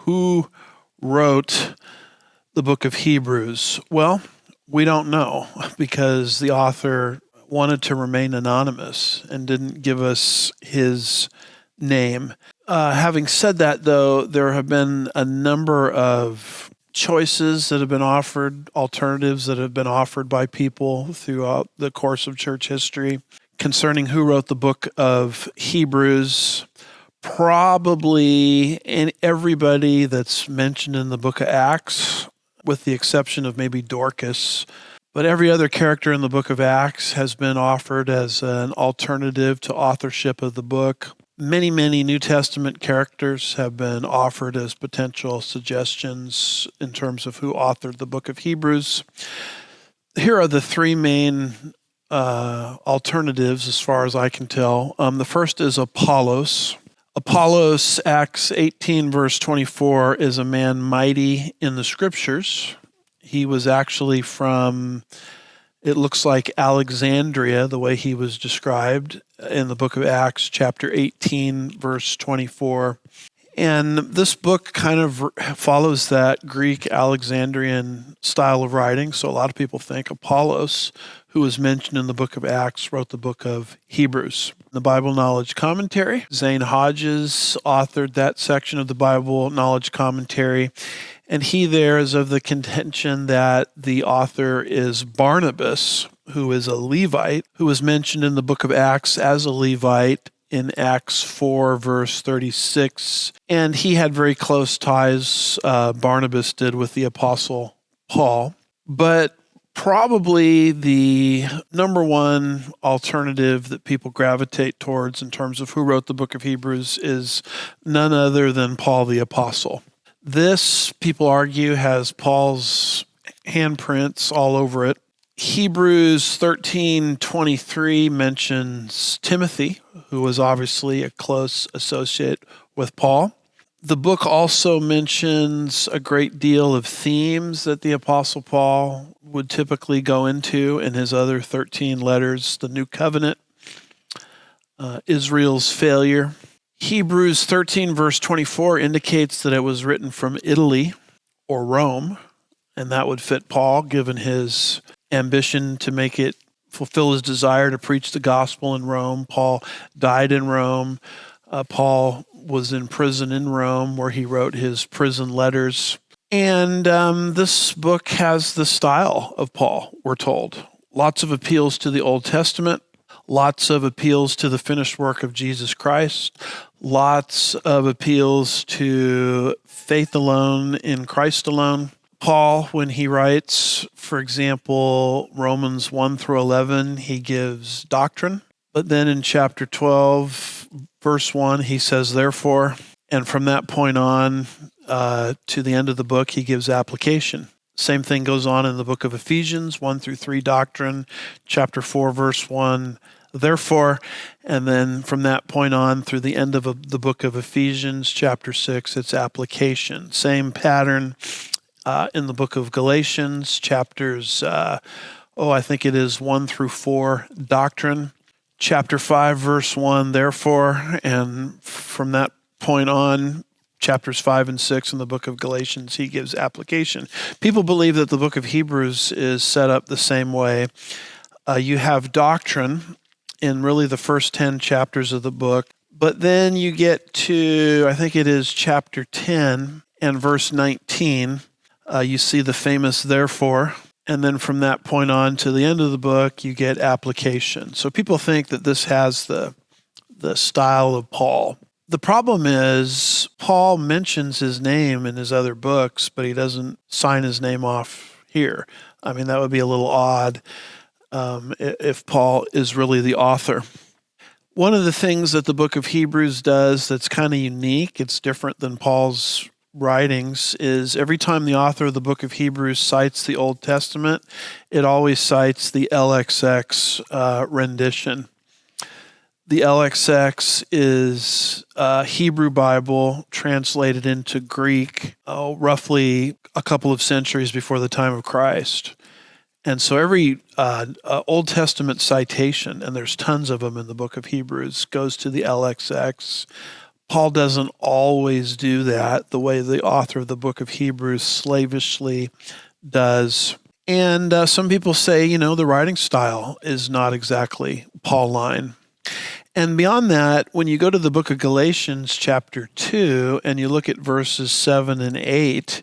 Who wrote the book of Hebrews? Well, we don't know because the author wanted to remain anonymous and didn't give us his name. Having said that, though, there have been a number of choices that have been offered, alternatives that have been offered by people throughout the course of church history concerning who wrote the book of Hebrews. Probably everybody that's mentioned in the book of Acts, with the exception of maybe Dorcas. But every other character in the book of Acts has been offered as an alternative to authorship of the book. Many, many New Testament characters have been offered as potential suggestions in terms of who authored the book of Hebrews. Here are the three main alternatives as far as I can tell. The first is Apollos. Apollos, Acts 18, verse 24, is a man mighty in the scriptures. He was actually from, it looks like Alexandria, the way he was described in the book of Acts, chapter 18, verse 24. And this book kind of follows that Greek Alexandrian style of writing. So a lot of people think Apollos, who is mentioned in the book of Acts, wrote the book of Hebrews. The Bible Knowledge Commentary, Zane Hodges authored that section of the Bible Knowledge Commentary. And he there is of the contention that the author is Barnabas, who is a Levite, who was mentioned in the book of Acts as a Levite in Acts 4, verse 36. And he had very close ties, Barnabas did, with the Apostle Paul. But probably the number one alternative that people gravitate towards in terms of who wrote the book of Hebrews is none other than Paul the Apostle. This, people argue, has Paul's handprints all over it. Hebrews 13:23 mentions Timothy, who was obviously a close associate with Paul. The book also mentions a great deal of themes that the Apostle Paul would typically go into in his other 13 letters: the New Covenant, Israel's failure. Hebrews 13, verse 24 indicates that it was written from Italy or Rome, and that would fit Paul, given his ambition to fulfill his desire to preach the gospel in Rome. Paul died in Rome. Paul was in prison in Rome, where he wrote his prison letters. And this book has the style of Paul, we're told. Lots of appeals to the Old Testament, lots of appeals to the finished work of Jesus Christ, lots of appeals to faith alone in Christ alone. Paul, when he writes, for example, Romans 1 through 11, he gives doctrine. But then in chapter 12, verse 1, he says, therefore, and from that point on to the end of the book, he gives application. Same thing goes on in the book of Ephesians, 1 through 3, doctrine, chapter 4, verse 1, therefore, and then from that point on through the end of the book of Ephesians, chapter 6, it's application. Same pattern in the book of Galatians, chapters, I think it is 1 through 4, doctrine. Chapter 5, verse 1, therefore, and from that point on, chapters 5 and 6 in the book of Galatians, he gives application. People believe that the book of Hebrews is set up the same way. You have doctrine in really the first 10 chapters of the book, but then you get to, I think it is chapter 10 and verse 19, you see the famous therefore. And then from that point on to the end of the book, you get application. So people think that this has the style of Paul. The problem is Paul mentions his name in his other books, but he doesn't sign his name off here. I mean, that would be a little odd if Paul is really the author. One of the things that the book of Hebrews does that's kind of unique, it's different than Paul's writings, is every time the author of the book of Hebrews cites the Old Testament, it always cites the LXX rendition. The LXX is a Hebrew Bible translated into Greek roughly a couple of centuries before the time of Christ. And so every Old Testament citation, and there's tons of them in the book of Hebrews, goes to the LXX. Paul doesn't always do that the way the author of the book of Hebrews slavishly does. And some people say, the writing style is not exactly Pauline. And beyond that, when you go to the book of Galatians chapter 2 and you look at verses 7 and 8,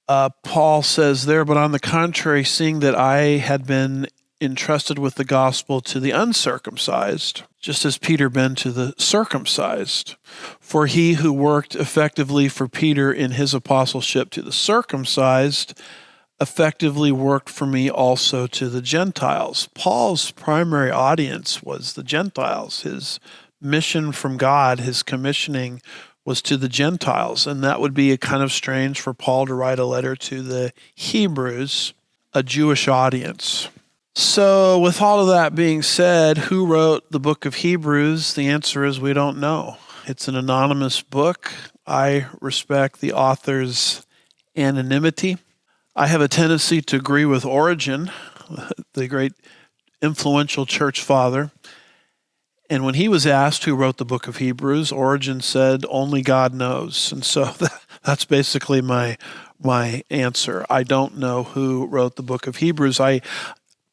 Paul says there, but on the contrary, seeing that I had been entrusted with the gospel to the uncircumcised, just as Peter been to the circumcised. For he who worked effectively for Peter in his apostleship to the circumcised effectively worked for me also to the Gentiles. Paul's primary audience was the Gentiles. His mission from God, his commissioning, was to the Gentiles, and that would be a kind of strange for Paul to write a letter to the Hebrews, a Jewish audience. So with all of that being said, who wrote the book of Hebrews? The answer is we don't know. It's an anonymous book. I respect the author's anonymity. I have a tendency to agree with Origen, the great influential church father. And when he was asked who wrote the book of Hebrews, Origen said, only God knows. And so that's basically my answer. I don't know who wrote the book of Hebrews. I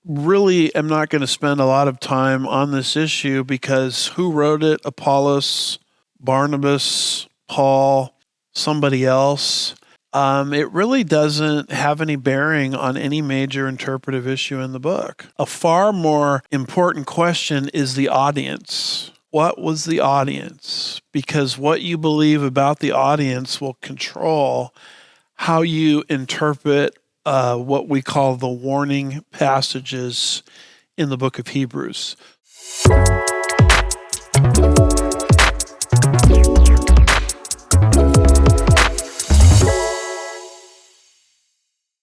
really am not going to spend a lot of time on this issue because who wrote it? Apollos, Barnabas, Paul, somebody else. It really doesn't have any bearing on any major interpretive issue in the book. A far more important question is the audience. What was the audience? Because what you believe about the audience will control how you interpret what we call the warning passages in the book of Hebrews.